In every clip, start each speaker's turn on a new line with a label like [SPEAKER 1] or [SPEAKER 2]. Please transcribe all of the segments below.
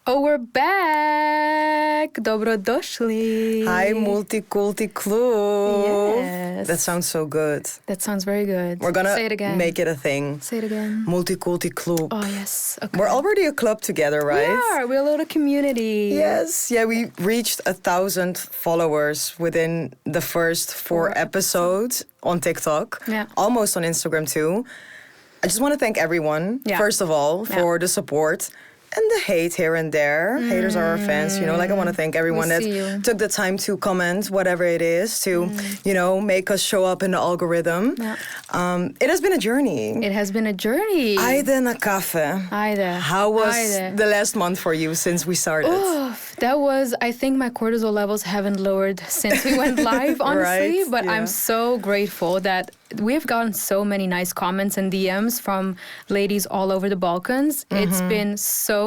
[SPEAKER 1] Oh, we're back! Dobrodošli!
[SPEAKER 2] Hi, Kulti Club.
[SPEAKER 1] Yes.
[SPEAKER 2] That sounds so good.
[SPEAKER 1] That sounds very good.
[SPEAKER 2] We're gonna
[SPEAKER 1] say it again.
[SPEAKER 2] make it a thing.
[SPEAKER 1] Say it again.
[SPEAKER 2] Kulti Club.
[SPEAKER 1] Oh, yes. Okay.
[SPEAKER 2] We're already a club together, right?
[SPEAKER 1] We're a little community.
[SPEAKER 2] Yes. Yeah, we reached 1,000 followers within the first four episodes on TikTok.
[SPEAKER 1] Yeah.
[SPEAKER 2] Almost on Instagram too. I just want to thank everyone, first of all, for the support. And the hate here and there. Haters are our fans, I want to thank everyone that took the time to comment, whatever it is, to, make us show up in the algorithm.
[SPEAKER 1] Yeah.
[SPEAKER 2] It has been a journey.
[SPEAKER 1] It has been a journey.
[SPEAKER 2] Ajde na kafe.
[SPEAKER 1] Ajde.
[SPEAKER 2] How was the last month for you since we started?
[SPEAKER 1] Oh, that was, I think my cortisol levels haven't lowered since we went live, honestly.
[SPEAKER 2] Right?
[SPEAKER 1] But I'm so grateful that we've gotten so many nice comments and DMs from ladies all over the Balkans. Mm-hmm. It's been so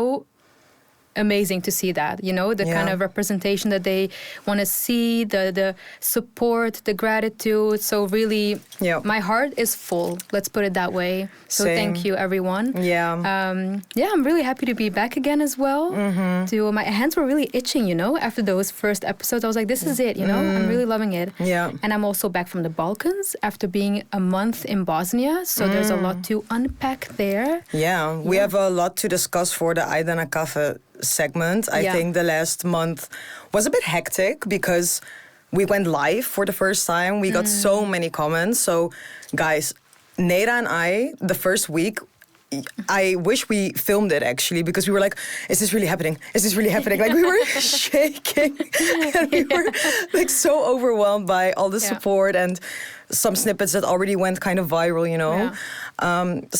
[SPEAKER 1] amazing to see that, the kind of representation that they want to see, the support, the gratitude. So really, my heart is full. Let's put it that way. So thank you, everyone.
[SPEAKER 2] Yeah.
[SPEAKER 1] I'm really happy to be back again as well. Mm-hmm. My hands were really itching, after those first episodes. I was like, this is it, I'm really loving it.
[SPEAKER 2] Yeah.
[SPEAKER 1] And I'm also back from the Balkans after being a month in Bosnia. So there's a lot to unpack there.
[SPEAKER 2] Yeah, we have a lot to discuss for the Ajde na kafe segment. I think the last month was a bit hectic because we went live for the first time. We got so many comments. So, guys, Nejra and I, the first week, I wish we filmed it actually because we were like, is this really happening? Is this really happening? Like we were shaking and we were like so overwhelmed by all the support and some snippets that already went kind of viral,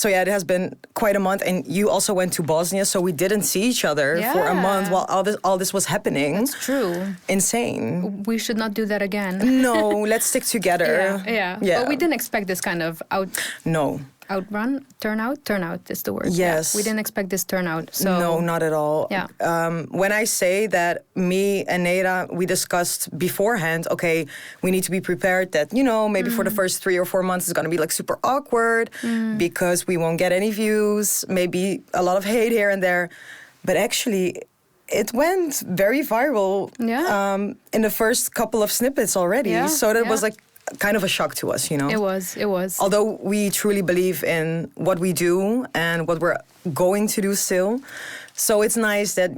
[SPEAKER 2] it has been quite a month. And you also went to Bosnia, so we didn't see each other for a month while all this was happening.
[SPEAKER 1] That's true.
[SPEAKER 2] Insane.
[SPEAKER 1] We should not do that again.
[SPEAKER 2] No, let's stick together.
[SPEAKER 1] Yeah. But we didn't expect this kind of turnout is the word.
[SPEAKER 2] Yes.
[SPEAKER 1] We didn't expect this turnout. So
[SPEAKER 2] no, not at all.
[SPEAKER 1] Yeah.
[SPEAKER 2] When I say that me and Nejra, we discussed beforehand, okay, we need to be prepared that, maybe for the first 3 or 4 months it's going to be like super awkward because we won't get any views, maybe a lot of hate here and there. But actually, it went very viral in the first couple of snippets already.
[SPEAKER 1] Yeah.
[SPEAKER 2] So that was like kind of a shock to us,
[SPEAKER 1] It was.
[SPEAKER 2] Although we truly believe in what we do and what we're going to do still. So it's nice that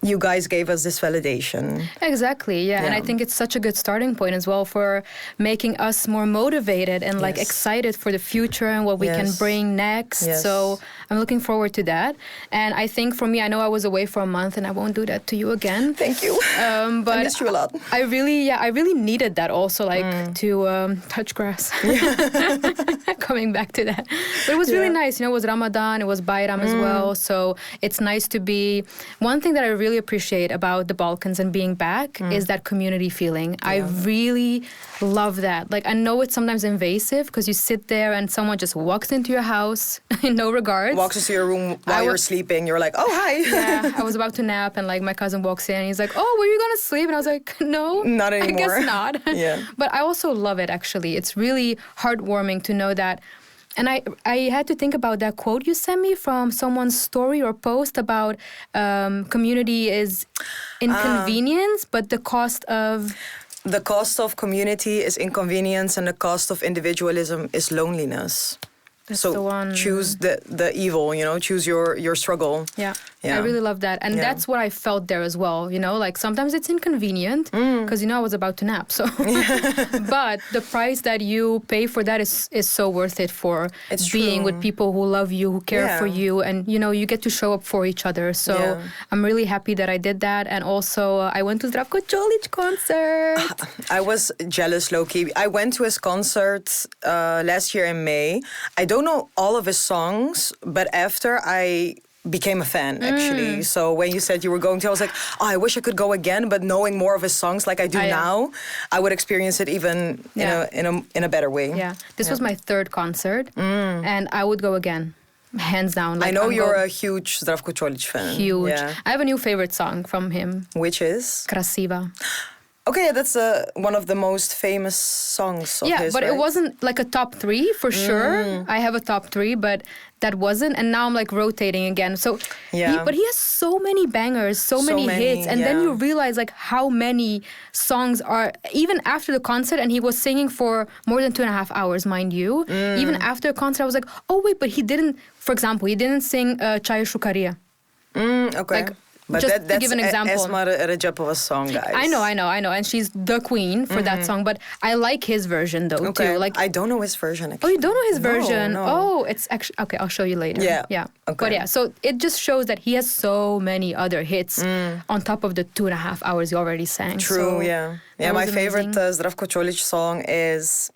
[SPEAKER 2] you guys gave us this validation.
[SPEAKER 1] Exactly, yeah. And I think it's such a good starting point as well for making us more motivated and excited for the future and what we can bring next.
[SPEAKER 2] Yes.
[SPEAKER 1] So I'm looking forward to that. And I think for me, I know I was away for a month and I won't do that to you again.
[SPEAKER 2] Thank you.
[SPEAKER 1] But
[SPEAKER 2] I missed you a lot.
[SPEAKER 1] I really needed that also, to touch grass. Coming back to that. But it was really nice. It was Ramadan, it was Bayram as well. So it's nice to be... One thing that I really appreciate about the Balkans and being back is that community feeling. I really love that. Like, I know it's sometimes invasive because you sit there and someone just walks into your house in no regards.
[SPEAKER 2] Walks into your room while you're sleeping. You're like, oh, hi.
[SPEAKER 1] Yeah, I was about to nap and my cousin walks in and he's like, oh, were you going to sleep? And I was like, no.
[SPEAKER 2] Not anymore.
[SPEAKER 1] I guess not.
[SPEAKER 2] Yeah.
[SPEAKER 1] But I also love it, actually. It's really heartwarming to know that. And I had to think about that quote you sent me from someone's story or post about community is inconvenience, but the cost of...
[SPEAKER 2] The cost of community is inconvenience and the cost of individualism is loneliness.
[SPEAKER 1] That's
[SPEAKER 2] so
[SPEAKER 1] the one.
[SPEAKER 2] Choose the evil, choose your struggle.
[SPEAKER 1] Yeah, I really love that. And that's what I felt there as well, sometimes it's inconvenient because, I was about to nap. So, but the price that you pay for that is so worth it for being with people who love you, who care for you. And, you get to show up for each other. So I'm really happy that I did that. And also I went to Zdravko Čolić concert.
[SPEAKER 2] I was jealous, low-key. I went to his concert last year in May. I don't know all of his songs, but after I became a fan, actually. So when you said you were going to, I was like, oh, I wish I could go again, but knowing more of his songs like I do now, I would experience it even in a better way.
[SPEAKER 1] Yeah, this was my third concert, and I would go again. Hands down.
[SPEAKER 2] I know you're a huge Zdravko Čolić fan.
[SPEAKER 1] Huge. Yeah. I have a new favorite song from him.
[SPEAKER 2] Which is?
[SPEAKER 1] Krasiva.
[SPEAKER 2] Okay, that's one of the most famous songs of his,
[SPEAKER 1] but
[SPEAKER 2] right?
[SPEAKER 1] it wasn't like a top 3 for sure. I have a top 3, but that wasn't. And now I'm like rotating again. So, but he has so many bangers, so many hits. And then you realize like how many songs are, even after the concert, and he was singing for more than 2.5 hours, mind you. Even after the concert, I was like, oh wait, but he didn't, for example, he didn't sing Çayır Şukarıya.
[SPEAKER 2] Okay.
[SPEAKER 1] Like,
[SPEAKER 2] but
[SPEAKER 1] just to give an example.
[SPEAKER 2] Esma Recepova song, guys.
[SPEAKER 1] I know. And she's the queen for that song. But I like his version, though, too. Like,
[SPEAKER 2] I don't know his version, actually.
[SPEAKER 1] Oh, you don't know his version?
[SPEAKER 2] No.
[SPEAKER 1] Oh, it's actually... Okay, I'll show you later.
[SPEAKER 2] Yeah. Okay.
[SPEAKER 1] But yeah, so it just shows that he has so many other hits on top of the 2.5 hours he already sang.
[SPEAKER 2] True,
[SPEAKER 1] so
[SPEAKER 2] yeah. Yeah, my favorite Zdravko Čolić song is...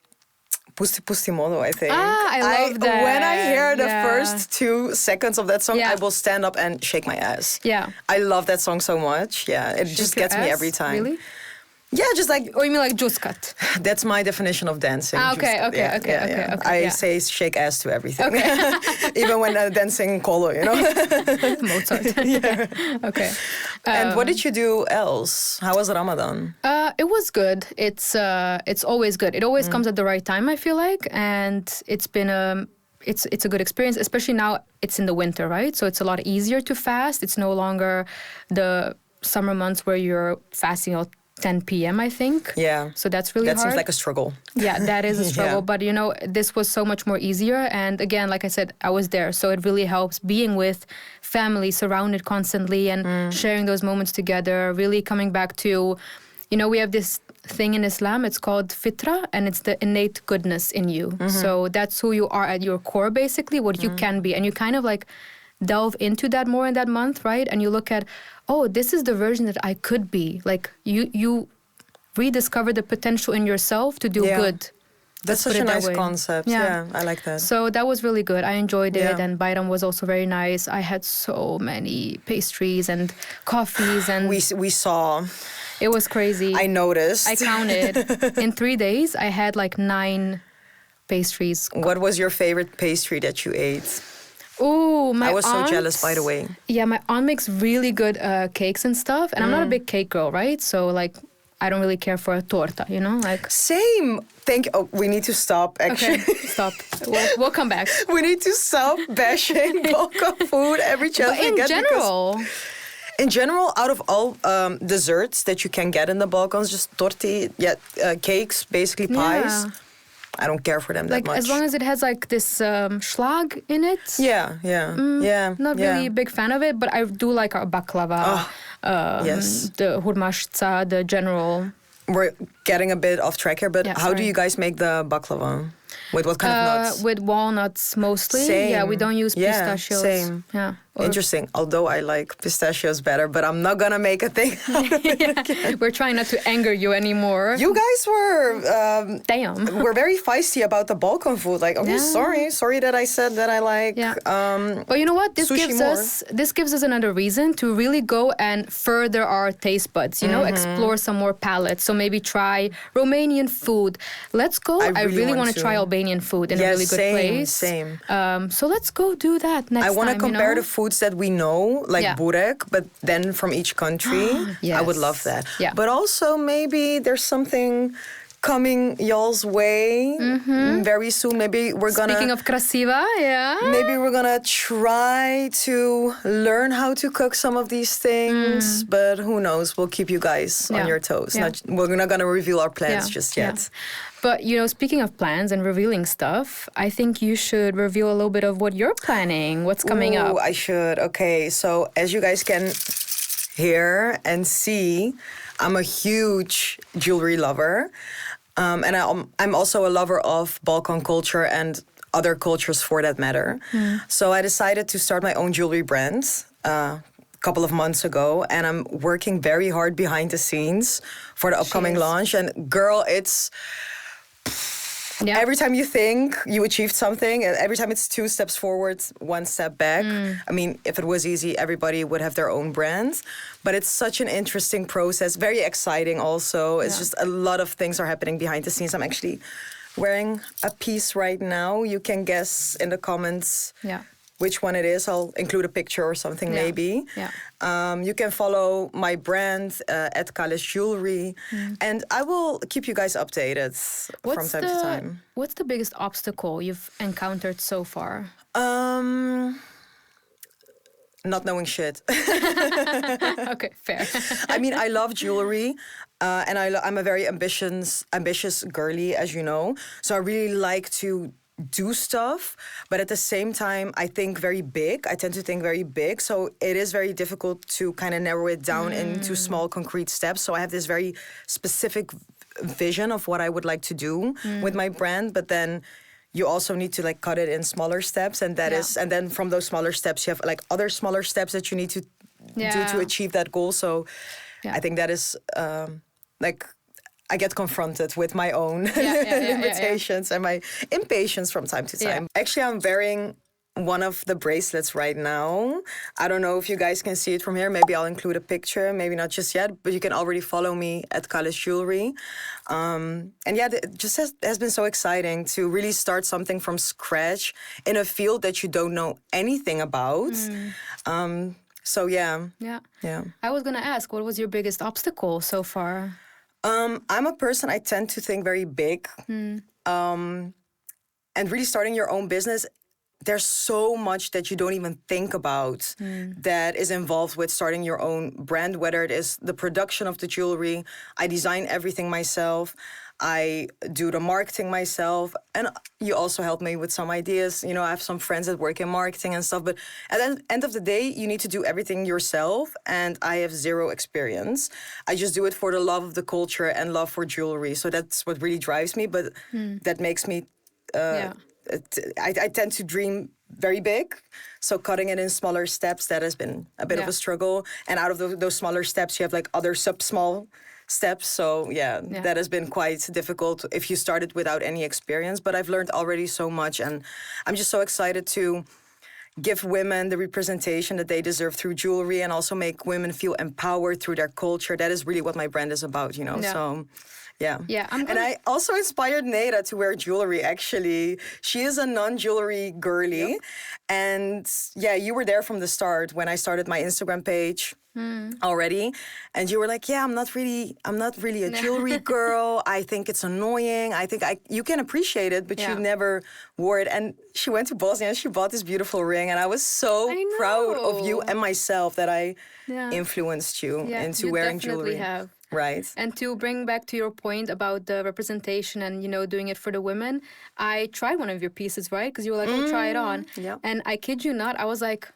[SPEAKER 2] Pusti Modo, I think.
[SPEAKER 1] I love that.
[SPEAKER 2] When I hear the first 2 seconds of that song, I will stand up and shake my ass.
[SPEAKER 1] Yeah.
[SPEAKER 2] I love that song so much. Yeah, it just gets me every time.
[SPEAKER 1] Really?
[SPEAKER 2] Yeah, just like...
[SPEAKER 1] Or you mean like Juskat?
[SPEAKER 2] That's my definition of dancing.
[SPEAKER 1] Okay.
[SPEAKER 2] I say shake ass to everything. Okay. Even when dancing kolo, you know?
[SPEAKER 1] Mozart. Okay.
[SPEAKER 2] And what did you do else? How was Ramadan?
[SPEAKER 1] It was good. It's always good. It always comes at the right time, I feel like. And it's been it's a good experience, especially now it's in the winter, right? So it's a lot easier to fast. It's no longer the summer months where you're fasting till 10 p.m., I think.
[SPEAKER 2] Yeah.
[SPEAKER 1] So that's really hard.
[SPEAKER 2] That seems like a struggle.
[SPEAKER 1] Yeah, that is a struggle. But, you know, this was so much more easier. And again, like I said, I was there. So it really helps being with family, surrounded constantly and sharing those moments together, really coming back to, you know, we have this thing in Islam, it's called fitra, and it's the innate goodness in you. So that's who you are at your core, basically, what you can be. And you kind of like delve into that more in that month, right? And you look at, oh, this is the version that I could be. Like you rediscover the potential in yourself to do good.
[SPEAKER 2] That's such a nice concept. Yeah, I like that.
[SPEAKER 1] So that was really good. I enjoyed it, and Bayram was also very nice. I had so many pastries and coffees, and
[SPEAKER 2] we saw.
[SPEAKER 1] It was crazy.
[SPEAKER 2] I noticed.
[SPEAKER 1] I counted. In 3 days, I had like 9 pastries.
[SPEAKER 2] What was your favorite pastry that you ate?
[SPEAKER 1] Oh, my aunt...
[SPEAKER 2] I was so jealous, by the way.
[SPEAKER 1] Yeah, my aunt makes really good cakes and stuff. And I'm not a big cake girl, right? So, like, I don't really care for a torta, you know? Like
[SPEAKER 2] Same. Thank you. Oh, we need to stop, actually.
[SPEAKER 1] Okay, stop. We'll come back.
[SPEAKER 2] We need to stop bashing Balkan food every chance we get. In general, out of all desserts that you can get in the Balkans, just torti, cakes, basically pies. I don't care for them that much.
[SPEAKER 1] As long as it has like this schlag in it. Not really a big fan of it, but I do like our baklava. The hurmașița, the general.
[SPEAKER 2] We're getting a bit off track here, but how do you guys make the baklava? With what kind of nuts?
[SPEAKER 1] With walnuts mostly.
[SPEAKER 2] Same.
[SPEAKER 1] Yeah, we don't use pistachios.
[SPEAKER 2] Same.
[SPEAKER 1] Yeah.
[SPEAKER 2] Interesting. Although I like pistachios better, but I'm not gonna make a thing out of it again.
[SPEAKER 1] We're trying not to anger you anymore.
[SPEAKER 2] You guys were
[SPEAKER 1] we're
[SPEAKER 2] very feisty about the Balkan food. Like, okay, sorry that I said that I like.
[SPEAKER 1] But you know what? This gives us another reason to really go and further our taste buds. You know, explore some more palates. So maybe try Romanian food. Let's go. I really want to try Albanian food in a really good place.
[SPEAKER 2] Same.
[SPEAKER 1] So let's go do that next time.
[SPEAKER 2] I want to compare the foods that we know, like burek, but then from each country. I would love that.
[SPEAKER 1] Yeah.
[SPEAKER 2] But also maybe there's something coming y'all's way very soon. Maybe we're gonna...
[SPEAKER 1] Speaking of krasiva,
[SPEAKER 2] maybe we're gonna try to learn how to cook some of these things, but who knows? We'll keep you guys on your toes. We're not gonna reveal our plans just yet.
[SPEAKER 1] Yeah. But, you know, speaking of plans and revealing stuff, I think you should reveal a little bit of what you're planning. What's coming up?
[SPEAKER 2] I should. Okay, so as you guys can hear and see, I'm a huge jewelry lover. And I'm also a lover of Balkan culture and other cultures for that matter. So I decided to start my own jewelry brand a couple of months ago. And I'm working very hard behind the scenes for the upcoming launch. And girl, it's... Every time you think you achieved something, and every time it's 2 steps forward, 1 step back. I mean, if it was easy, everybody would have their own brand. But it's such an interesting process, very exciting also. It's just a lot of things are happening behind the scenes. I'm actually wearing a piece right now. You can guess in the comments which one it is. I'll include a picture or something maybe.
[SPEAKER 1] Yeah.
[SPEAKER 2] You can follow my brand at Kales Jewelry. And I will keep you guys updated from time to time.
[SPEAKER 1] What's the biggest obstacle you've encountered so far?
[SPEAKER 2] Not knowing shit.
[SPEAKER 1] Okay, fair.
[SPEAKER 2] I mean, I love jewelry, and I'm a very ambitious girly, as you know. So I really like to do stuff, but at the same time, I think very big. I tend to think very big, so it is very difficult to kind of narrow it down into small, concrete steps. So I have this very specific vision of what I would like to do with my brand, but then you also need to like cut it in smaller steps, and and then from those smaller steps, you have like other smaller steps that you need to do to achieve that goal. So I think that is like I get confronted with my own limitations and my impatience from time to time. Actually, I'm wearing one of the bracelets right now. I don't know if you guys can see it from here. Maybe I'll include a picture, maybe not just yet, but you can already follow me at Kales Jewelry. And yeah, it just has been so exciting to really start something from scratch in a field that you don't know anything about. So yeah.
[SPEAKER 1] I was gonna ask, what was your biggest obstacle so far?
[SPEAKER 2] I'm a person, I tend to think very big. And really starting your own business, there's so much that you don't even think about that is involved with starting your own brand, whether it is the production of the jewelry. I design everything myself. I do the marketing myself. And you also help me with some ideas. You know, I have some friends that work in marketing and stuff. But at the end of the day, you need to do everything yourself. And I have zero experience. I just do it for the love of the culture and love for jewelry. So that's what really drives me. But that makes me... I tend to dream very big, so cutting it in smaller steps, that has been a bit of a struggle. And out of those smaller steps, you have like other small steps. So that has been quite difficult if you started without any experience. But I've learned already so much, and I'm just so excited to give women the representation that they deserve through jewelry, and also make women feel empowered through their culture. That is really what my brand is about, you know. So yeah. And I also inspired Nejra to wear jewelry, actually. She is a non-jewelry girly. And yeah, you were there from the start when I started my Instagram page already. And you were like, I'm not really a jewelry girl. I think it's annoying. I think you can appreciate it, but you never wore it. And she went to Bosnia and she bought this beautiful ring. And I was so proud of you and myself that I influenced you into wearing jewelry.
[SPEAKER 1] Have.
[SPEAKER 2] Right.
[SPEAKER 1] And to bring back to your point about the representation and, you know, doing it for the women, I tried one of your pieces, right? Because you were like, oh, try it on.
[SPEAKER 2] Yeah.
[SPEAKER 1] And I kid you not, I was like,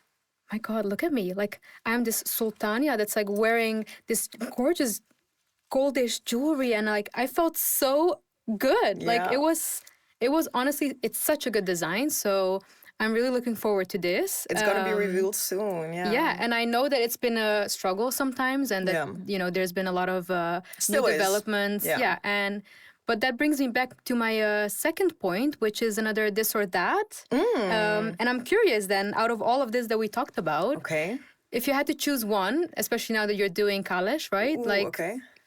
[SPEAKER 1] my God, look at me. Like, I'm this sultana that's like wearing this gorgeous goldish jewelry. And like, I felt so good. Like, it was honestly, it's such a good design. So I'm really looking forward to this.
[SPEAKER 2] It's going to be revealed soon,
[SPEAKER 1] Yeah, and I know that it's been a struggle sometimes, and that, you know, there's been a lot of new developments. But that brings me back to my second point, which is another this or that. And I'm curious then, out of all of this that we talked about, if you had to choose one, especially now that you're doing Kales, right?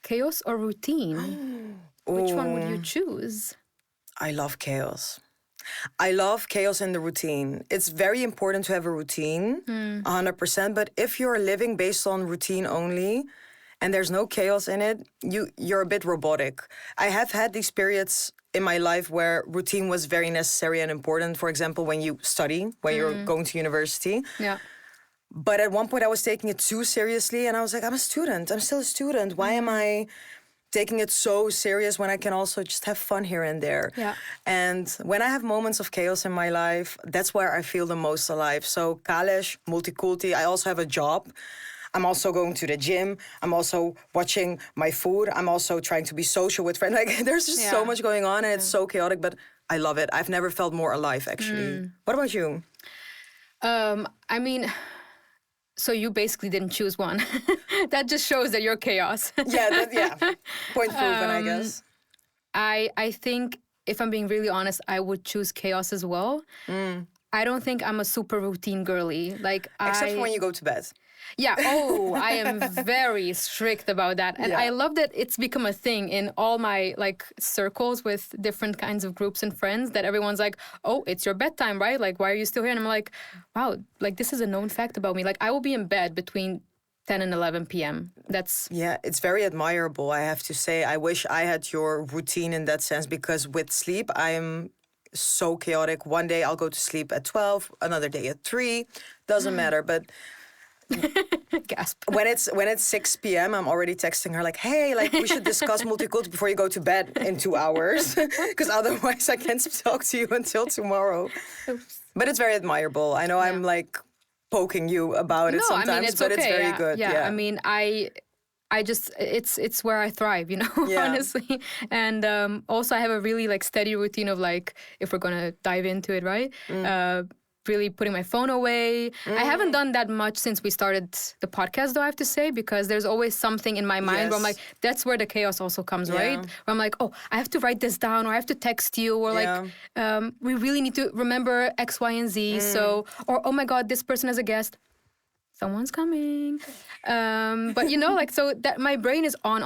[SPEAKER 1] Chaos or routine? Which one would you choose?
[SPEAKER 2] I love chaos. I love chaos in the routine. It's very important to have a routine, 100%. But if you're living based on routine only and there's no chaos in it, you're a bit robotic. I have had these periods in my life where routine was very necessary and important. For example, when you study, when you're going to university.
[SPEAKER 1] Yeah.
[SPEAKER 2] But at one point I was taking it too seriously, and I was like, I'm a student. I'm still a student. Why am I taking it so serious when I can also just have fun here and there?
[SPEAKER 1] Yeah.
[SPEAKER 2] And when I have moments of chaos in my life, that's where I feel the most alive. So Kales, multi-kulti, I also have a job. I'm also going to the gym. I'm also watching my food. I'm also trying to be social with friends. Like, there's just so much going on, and it's so chaotic, but I love it. I've never felt more alive, actually. What about you?
[SPEAKER 1] I mean, so you basically didn't choose one. That just shows that you're chaos.
[SPEAKER 2] Point proven, I guess.
[SPEAKER 1] I think, if I'm being really honest, I would choose chaos as well. I don't think I'm a super routine girly. Like,
[SPEAKER 2] except for when you go to bed.
[SPEAKER 1] Yeah. Oh, I am very strict about that. And I love that it's become a thing in all my like circles with different kinds of groups and friends that everyone's like, oh, it's your bedtime, right? Like, why are you still here? And I'm like, wow, like this is a known fact about me. Like I will be in bed between 10 and 11 p.m. That's...
[SPEAKER 2] Yeah, it's very admirable, I have to say. I wish I had your routine in that sense, because with sleep, I'm so chaotic. One day I'll go to sleep at 12, another day at 3. Doesn't matter, but...
[SPEAKER 1] Gasp.
[SPEAKER 2] When it's 6 p.m., I'm already texting her like, hey, like we should discuss multiculti before you go to bed in 2 hours, because otherwise I can't talk to you until tomorrow.
[SPEAKER 1] Oops.
[SPEAKER 2] But it's very admirable. I know I'm like poking you about it sometimes,
[SPEAKER 1] I mean, it's
[SPEAKER 2] but
[SPEAKER 1] okay.
[SPEAKER 2] it's very good.
[SPEAKER 1] Yeah, I mean, I just it's where I thrive, you know, honestly. And also I have a really like steady routine of like, if we're gonna dive into it, right? Really putting my phone away. I haven't done that much since we started the podcast, though, I have to say, because there's always something in my mind where I'm like, that's where the chaos also comes, right? Where I'm like, oh, I have to write this down, or I have to text you, or like, we really need to remember X, Y, and Z. So, or oh my God, this person is a guest. Someone's coming. But you know, like, so that my brain is on.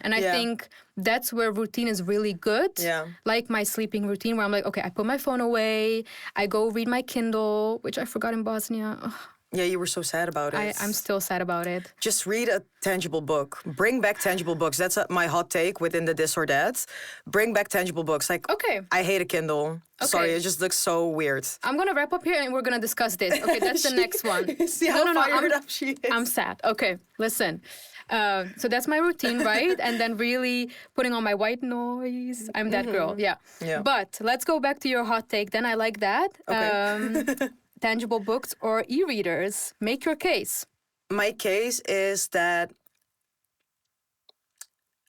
[SPEAKER 1] And I think that's where routine is really good. Yeah. Like my sleeping routine where I'm like, okay, I put my phone away. I go read my Kindle, which I forgot in Bosnia. Ugh.
[SPEAKER 2] Yeah, you were so sad about it.
[SPEAKER 1] I'm still sad about it.
[SPEAKER 2] Just read a tangible book. Bring back tangible books. That's my hot take within the This or That. Bring back tangible books. Like, okay, I hate a Kindle. Okay. Sorry, it just looks so weird.
[SPEAKER 1] I'm going to wrap up here and we're going to discuss this. Okay, that's the next one.
[SPEAKER 2] See how fired up she is.
[SPEAKER 1] I'm sad. Okay, listen. So that's my routine, right? And then really putting on my white noise. I'm that girl, yeah. But let's go back to your hot take. Then I like that. Okay. Tangible books or e-readers. Make your case.
[SPEAKER 2] My case is that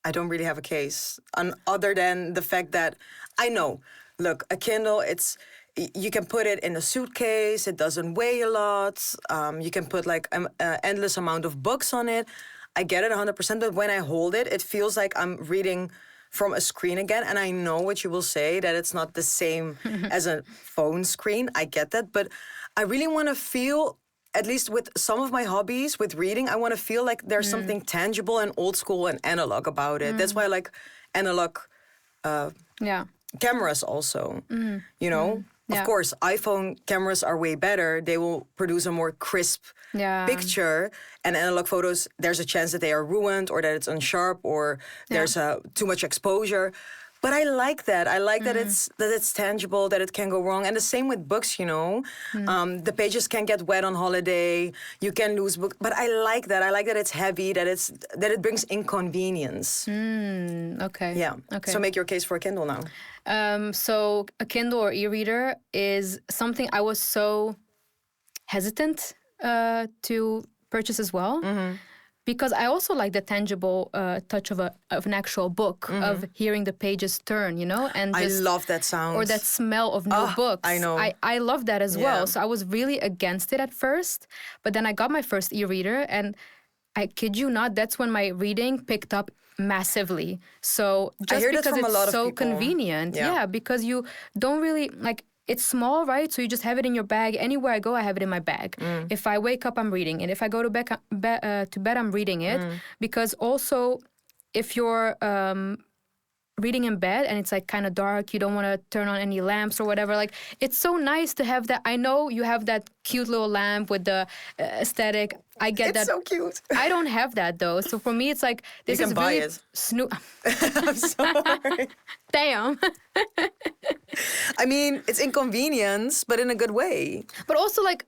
[SPEAKER 2] I don't really have a case, other than the fact that I know, look, a Kindle, you can put it in a suitcase. It doesn't weigh a lot. You can put like an endless amount of books on it. I get it 100%, but when I hold it, it feels like I'm reading from a screen again. And I know what you will say, that it's not the same as a phone screen. I get that. But I really want to feel, at least with some of my hobbies, with reading, I want to feel like there's something tangible and old school and analog about it. That's why I like analog cameras also, you know? Of course, iPhone cameras are way better. They will produce a more crisp picture. And analog photos, there's a chance that they are ruined or that it's unsharp or there's too much exposure. But I like that. I like that it's tangible, that it can go wrong. And the same with books, you know. The pages can get wet on holiday. You can lose books. But I like that. I like that it's heavy, that it brings inconvenience.
[SPEAKER 1] Okay.
[SPEAKER 2] Yeah. Okay. So make your case for a Kindle now.
[SPEAKER 1] So a Kindle or e-reader is something I was so hesitant to purchase as well. Because I also like the tangible touch of an actual book, of hearing the pages turn, you know? And
[SPEAKER 2] I love that sound.
[SPEAKER 1] Or that smell of new books.
[SPEAKER 2] I know.
[SPEAKER 1] I love that as well. So I was really against it at first. But then I got my first e-reader, and I kid you not, that's when my reading picked up massively. So just because it's so convenient. Yeah, because you don't really, like, it's small, right? So you just have it in your bag. Anywhere I go, I have it in my bag. If I wake up, I'm reading it. If I go to bed, I'm reading it. Because also, if you're reading in bed and it's like kind of dark, you don't want to turn on any lamps or whatever. Like, it's so nice to have that. I know you have that cute little lamp with the aesthetic. I get that.
[SPEAKER 2] It's so cute.
[SPEAKER 1] I don't have that though. So for me, it's like this
[SPEAKER 2] you
[SPEAKER 1] is
[SPEAKER 2] can
[SPEAKER 1] really
[SPEAKER 2] buy it. I'm sorry.
[SPEAKER 1] Damn.
[SPEAKER 2] I mean, it's inconvenience, but in a good way.
[SPEAKER 1] But also, like,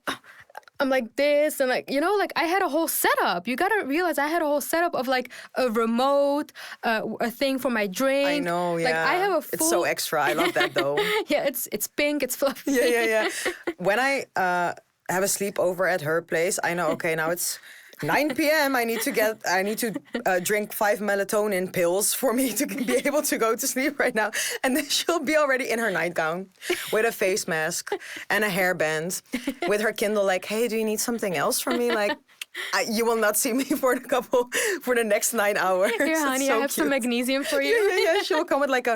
[SPEAKER 1] I'm like this, and like, you know, like I had a whole setup. You gotta realize I had a whole setup of like a remote, a thing for my drink.
[SPEAKER 2] I know, yeah.
[SPEAKER 1] Like I have a full...
[SPEAKER 2] It's so extra. I love that though.
[SPEAKER 1] Yeah, it's pink, it's fluffy.
[SPEAKER 2] Yeah. When I have a sleepover at her place, I know, okay, now it's 9 p.m. I need to drink 5 melatonin pills for me to be able to go to sleep right now. And then she'll be already in her nightgown with a face mask and a hairband with her Kindle like, hey, do you need something else from me? Like, You will not see me for the next 9 hours.
[SPEAKER 1] Here, honey,
[SPEAKER 2] So
[SPEAKER 1] I have some
[SPEAKER 2] cute.
[SPEAKER 1] magnesium for you.
[SPEAKER 2] Yeah. She'll come with like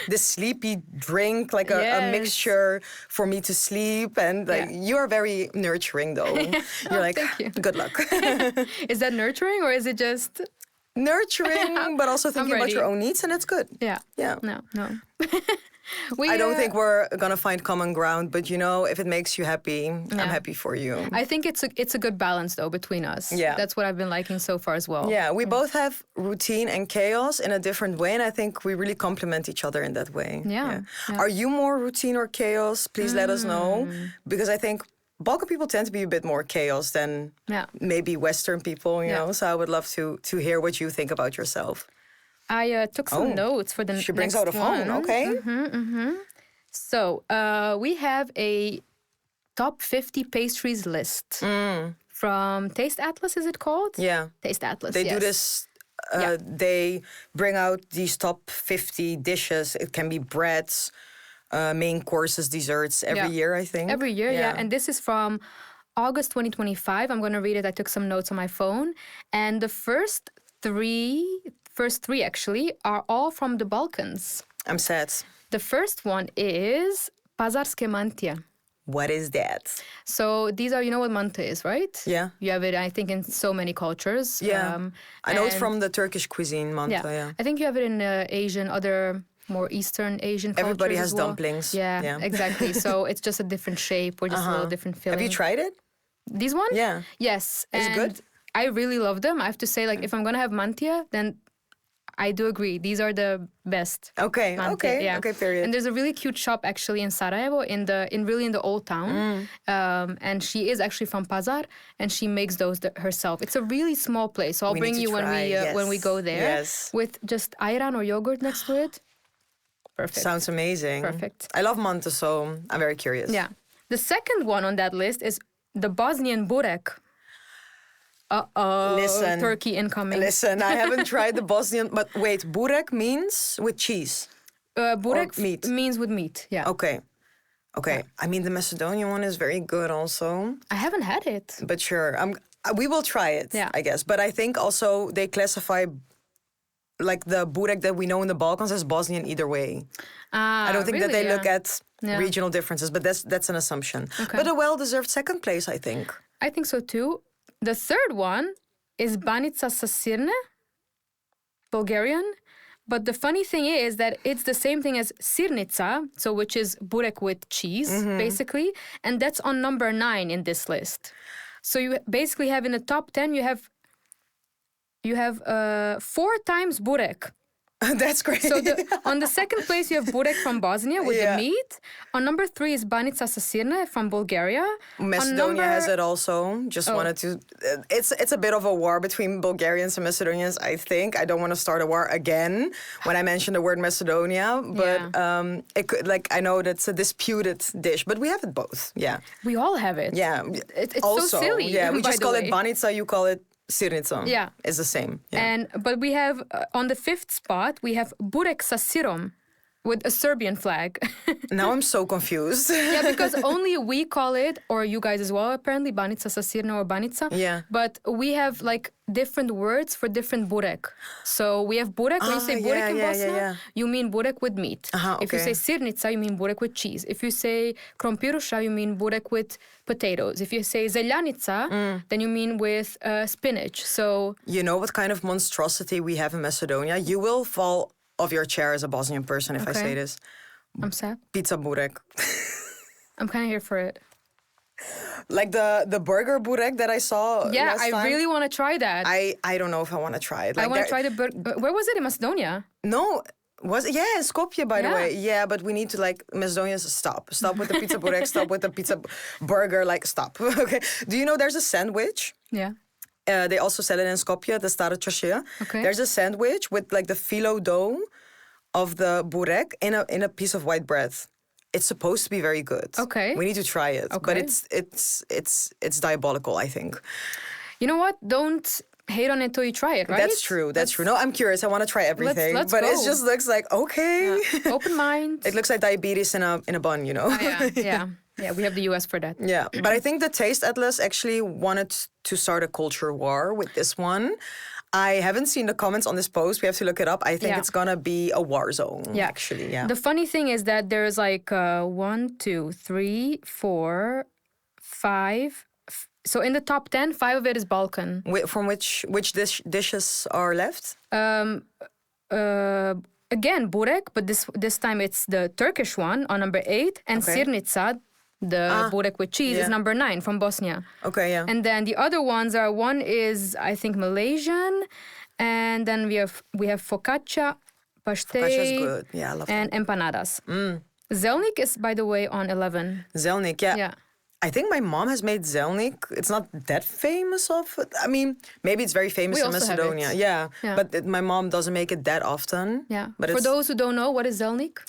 [SPEAKER 2] this sleepy drink, like a
[SPEAKER 1] Yes.
[SPEAKER 2] mixture for me to sleep. And like, you are very nurturing, though. You're like,
[SPEAKER 1] thank you.
[SPEAKER 2] good luck.
[SPEAKER 1] Is that nurturing or is it just...
[SPEAKER 2] Nurturing, but also thinking about
[SPEAKER 1] ready.
[SPEAKER 2] your own needs, and it's good.
[SPEAKER 1] Yeah.
[SPEAKER 2] Yeah.
[SPEAKER 1] No.
[SPEAKER 2] I don't think we're gonna find common ground, but if it makes you happy, I'm happy for you.
[SPEAKER 1] I think it's a good balance though between us.
[SPEAKER 2] Yeah.
[SPEAKER 1] That's what I've been liking so far as well.
[SPEAKER 2] Yeah, we both have routine and chaos in a different way, and I think we really complement each other in that way.
[SPEAKER 1] Yeah.
[SPEAKER 2] Are you more routine or chaos? Please let us know, because I think Balkan people tend to be a bit more chaos than maybe Western people, you know. So I would love to hear what you think about yourself.
[SPEAKER 1] I took some notes for the
[SPEAKER 2] She brings
[SPEAKER 1] next
[SPEAKER 2] out a phone,
[SPEAKER 1] one.
[SPEAKER 2] okay.
[SPEAKER 1] So we have a top 50 pastries list from TasteAtlas, is it called?
[SPEAKER 2] Yeah.
[SPEAKER 1] TasteAtlas,
[SPEAKER 2] They do this, they bring out these top 50 dishes. It can be breads, main courses, desserts every year, I think.
[SPEAKER 1] Every year, yeah. And this is from August 2025. I'm going to read it. I took some notes on my phone. And the first three actually are all from the Balkans.
[SPEAKER 2] I'm sad.
[SPEAKER 1] The first one is Pazarske mantije.
[SPEAKER 2] What is that?
[SPEAKER 1] So these are, you know what manta is, right?
[SPEAKER 2] Yeah.
[SPEAKER 1] You have it, I think, in so many cultures.
[SPEAKER 2] Yeah. I know it's from the Turkish cuisine, manta, yeah.
[SPEAKER 1] I think you have it in other more Eastern Asian cultures
[SPEAKER 2] Everybody has
[SPEAKER 1] as well.
[SPEAKER 2] dumplings.
[SPEAKER 1] Yeah, exactly. So it's just a different shape or just a little different filling.
[SPEAKER 2] Have you tried it?
[SPEAKER 1] These one?
[SPEAKER 2] Yeah.
[SPEAKER 1] Yes.
[SPEAKER 2] Is it good?
[SPEAKER 1] I really love them. I have to say, like, if I'm going to have mantija, then I do agree. These are the best.
[SPEAKER 2] Okay,
[SPEAKER 1] mantija,
[SPEAKER 2] okay, period.
[SPEAKER 1] And there's a really cute shop actually in Sarajevo, in the old town. And she is actually from Pazar, and she makes those herself. It's a really small place, so I'll bring you when we go there.
[SPEAKER 2] Yes.
[SPEAKER 1] With just ayran or yogurt next to it. Perfect.
[SPEAKER 2] Sounds amazing.
[SPEAKER 1] Perfect.
[SPEAKER 2] I love manta, so I'm very curious.
[SPEAKER 1] Yeah. The second one on that list is the Bosnian burek.
[SPEAKER 2] Listen.
[SPEAKER 1] Turkey incoming.
[SPEAKER 2] Listen, I haven't tried the Bosnian, but wait, burek means with cheese?
[SPEAKER 1] Burek
[SPEAKER 2] meat?
[SPEAKER 1] means with meat, yeah.
[SPEAKER 2] Okay. I mean, the Macedonian one is very good also.
[SPEAKER 1] I haven't had it.
[SPEAKER 2] But sure, we will try it, I guess. But I think also they classify like the burek that we know in the Balkans as Bosnian either way. I don't think that they look at regional differences, but that's an assumption.
[SPEAKER 1] Okay.
[SPEAKER 2] But a well-deserved second place, I think.
[SPEAKER 1] I think so too. The third one is banica sa sirne, Bulgarian. But the funny thing is that it's the same thing as sirnica, so which is burek with cheese, basically. And that's on number 9 in this list. So you basically have in the top 10, you have 4 times burek.
[SPEAKER 2] That's great.
[SPEAKER 1] So on the second place, you have burek from Bosnia with the meat. On number 3 is banica sa sirne from Bulgaria.
[SPEAKER 2] Macedonia has it also. Just wanted to... It's a bit of a war between Bulgarians and Macedonians, I think. I don't want to start a war again when I mention the word Macedonia. But it could, I know that's a disputed dish. But we have it both, yeah.
[SPEAKER 1] We all have it.
[SPEAKER 2] Yeah.
[SPEAKER 1] It's
[SPEAKER 2] also,
[SPEAKER 1] so silly,
[SPEAKER 2] yeah, we
[SPEAKER 1] by
[SPEAKER 2] just
[SPEAKER 1] the
[SPEAKER 2] call
[SPEAKER 1] way.
[SPEAKER 2] it banica, you call it sirnica.
[SPEAKER 1] Yeah.
[SPEAKER 2] It's the same. Yeah.
[SPEAKER 1] But we have, on the 5th spot, we have burek sa sirom with a Serbian flag.
[SPEAKER 2] Now I'm so confused.
[SPEAKER 1] Yeah, because only we call it, or you guys as well, apparently, banica sa sirna or banica.
[SPEAKER 2] Yeah.
[SPEAKER 1] But we have different words for different burek. So we have burek. When you say burek in Bosnia, you mean burek with meat. If you say sirnica, you mean burek with cheese. If you say krompirusha, you mean burek with potatoes. If you say zeljanica, then you mean with spinach. So
[SPEAKER 2] you know what kind of monstrosity we have in Macedonia? You will fall off your chair as a Bosnian person if I say this.
[SPEAKER 1] I'm sad.
[SPEAKER 2] Pizza burek.
[SPEAKER 1] I'm kind of here for it.
[SPEAKER 2] Like the burger burek that I saw last time.
[SPEAKER 1] I really want to try that.
[SPEAKER 2] I don't know if I want to try it.
[SPEAKER 1] I want to try the burger. Where was it? In Macedonia?
[SPEAKER 2] No. Was it? Yeah, in Skopje, by the way. Yeah, but we need to, Macedonians, stop. Stop with the pizza burek. Stop with the pizza burger. Stop. Okay. Do you know there's a sandwich?
[SPEAKER 1] Yeah.
[SPEAKER 2] They also sell it in Skopje, the Stara Čaršija.
[SPEAKER 1] Okay.
[SPEAKER 2] There's a sandwich with the phyllo dough of the burek in a piece of white bread. It's supposed to be very good.
[SPEAKER 1] Okay.
[SPEAKER 2] We need to try it.
[SPEAKER 1] Okay.
[SPEAKER 2] But it's diabolical, I think.
[SPEAKER 1] You know what? hate on it until you try it, right?
[SPEAKER 2] That's true. That's true. No, I'm curious. I want to try everything.
[SPEAKER 1] Let's
[SPEAKER 2] but
[SPEAKER 1] go.
[SPEAKER 2] it just looks like, okay.
[SPEAKER 1] Yeah. Open mind.
[SPEAKER 2] It looks like diabetes in a bun, you know?
[SPEAKER 1] Oh, yeah. Yeah, we have the US for that.
[SPEAKER 2] Yeah, but I think the TasteAtlas actually wanted to start a culture war with this one. I haven't seen the comments on this post. We have to look it up. I think it's gonna be a war zone, actually. Yeah.
[SPEAKER 1] The funny thing is that there's like 1, 2, 3, 4, 5. So in the top 10, 5 of it is Balkan.
[SPEAKER 2] From which dishes are left?
[SPEAKER 1] Again, burek, but this time it's the Turkish one on number 8, and sirnica, the burek with cheese, is number 9 from Bosnia.
[SPEAKER 2] Okay, yeah.
[SPEAKER 1] And then the other ones are, one is I think Malaysian, and then we have focaccia, pastry,
[SPEAKER 2] Focaccia's good. Yeah, I love
[SPEAKER 1] and empanadas. Zelnik is, by the way, on 11.
[SPEAKER 2] Zelnik, yeah.
[SPEAKER 1] Yeah.
[SPEAKER 2] I think my mom has made zelnik. It's not that famous I mean, maybe it's very famous in Macedonia. Yeah. But my mom doesn't make it that often.
[SPEAKER 1] Yeah.
[SPEAKER 2] But
[SPEAKER 1] for those who don't know, what is zelnik?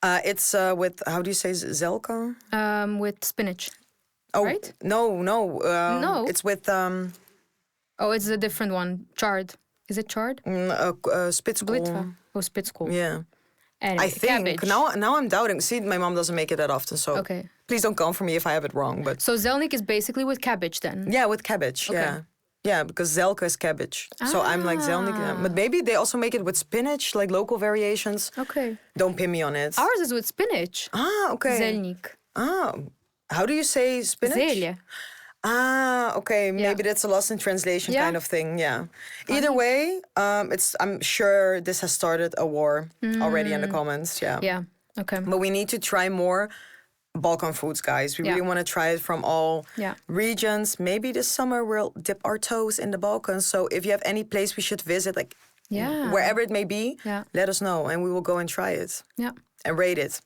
[SPEAKER 2] It's with, how do you say zelka?
[SPEAKER 1] With spinach.
[SPEAKER 2] Oh,
[SPEAKER 1] right?
[SPEAKER 2] No.
[SPEAKER 1] No.
[SPEAKER 2] It's with...
[SPEAKER 1] Oh, it's a different one. Chard. Is it chard?
[SPEAKER 2] Spitskool.
[SPEAKER 1] Blitva. Oh, spitskool.
[SPEAKER 2] Yeah.
[SPEAKER 1] Anyway,
[SPEAKER 2] I think
[SPEAKER 1] cabbage.
[SPEAKER 2] now I'm doubting. See, my mom doesn't make it that often, so please don't come for me if I have it wrong. But
[SPEAKER 1] so zelnik is basically with cabbage then.
[SPEAKER 2] Yeah, with cabbage.
[SPEAKER 1] Okay.
[SPEAKER 2] Yeah, because zelka is cabbage. So I'm like zelnik. But maybe they also make it with spinach, like local variations.
[SPEAKER 1] Okay.
[SPEAKER 2] Don't pin me on it.
[SPEAKER 1] Ours is with spinach.
[SPEAKER 2] Okay.
[SPEAKER 1] Zelnik.
[SPEAKER 2] How do you say spinach?
[SPEAKER 1] Zelje.
[SPEAKER 2] Okay. Maybe that's a lost in translation kind of thing. Yeah. Either way, I'm sure this has started a war already in the comments. Yeah.
[SPEAKER 1] Yeah. Okay.
[SPEAKER 2] But we need to try more Balkan foods, guys. We really want to try it from all regions. Maybe this summer we'll dip our toes in the Balkans. So if you have any place we should visit, like wherever it may be, let us know and we will go and try it.
[SPEAKER 1] Yeah.
[SPEAKER 2] And rate it.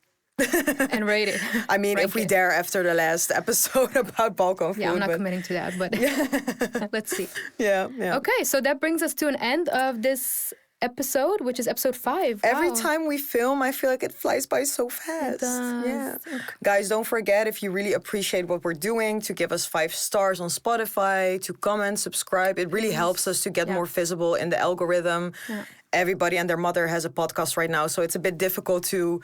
[SPEAKER 1] And rate it.
[SPEAKER 2] I mean, if we dare after the last episode about Balkan food.
[SPEAKER 1] Yeah, I'm not committing to that, but let's see.
[SPEAKER 2] Yeah.
[SPEAKER 1] Okay, so that brings us to an end of this episode, which is episode 5.
[SPEAKER 2] Every time we film, I feel like it flies by so fast.
[SPEAKER 1] It does.
[SPEAKER 2] Yeah. Okay. Guys, don't forget, if you really appreciate what we're doing, to give us 5 stars on Spotify, to comment, subscribe. It really helps us to get more visible in the algorithm. Yeah. Everybody and their mother has a podcast right now, so it's a bit difficult to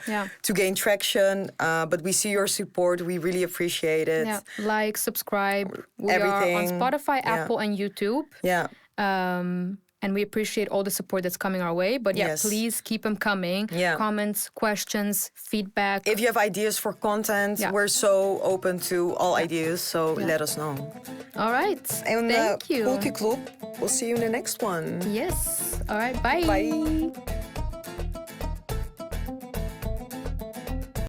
[SPEAKER 2] gain traction. But we see your support. We really appreciate it.
[SPEAKER 1] Yeah. Like, subscribe. We
[SPEAKER 2] Everything.
[SPEAKER 1] are on Spotify, Apple, and YouTube.
[SPEAKER 2] Yeah.
[SPEAKER 1] And we appreciate all the support that's coming our way. But please keep them coming. Yeah. Comments, questions, feedback.
[SPEAKER 2] If you have ideas for content, we're so open to all ideas. So let us know.
[SPEAKER 1] All right.
[SPEAKER 2] And
[SPEAKER 1] thank you.
[SPEAKER 2] Kulti Club. We'll see you in the next one.
[SPEAKER 1] Yes. All right. Bye.
[SPEAKER 2] Bye.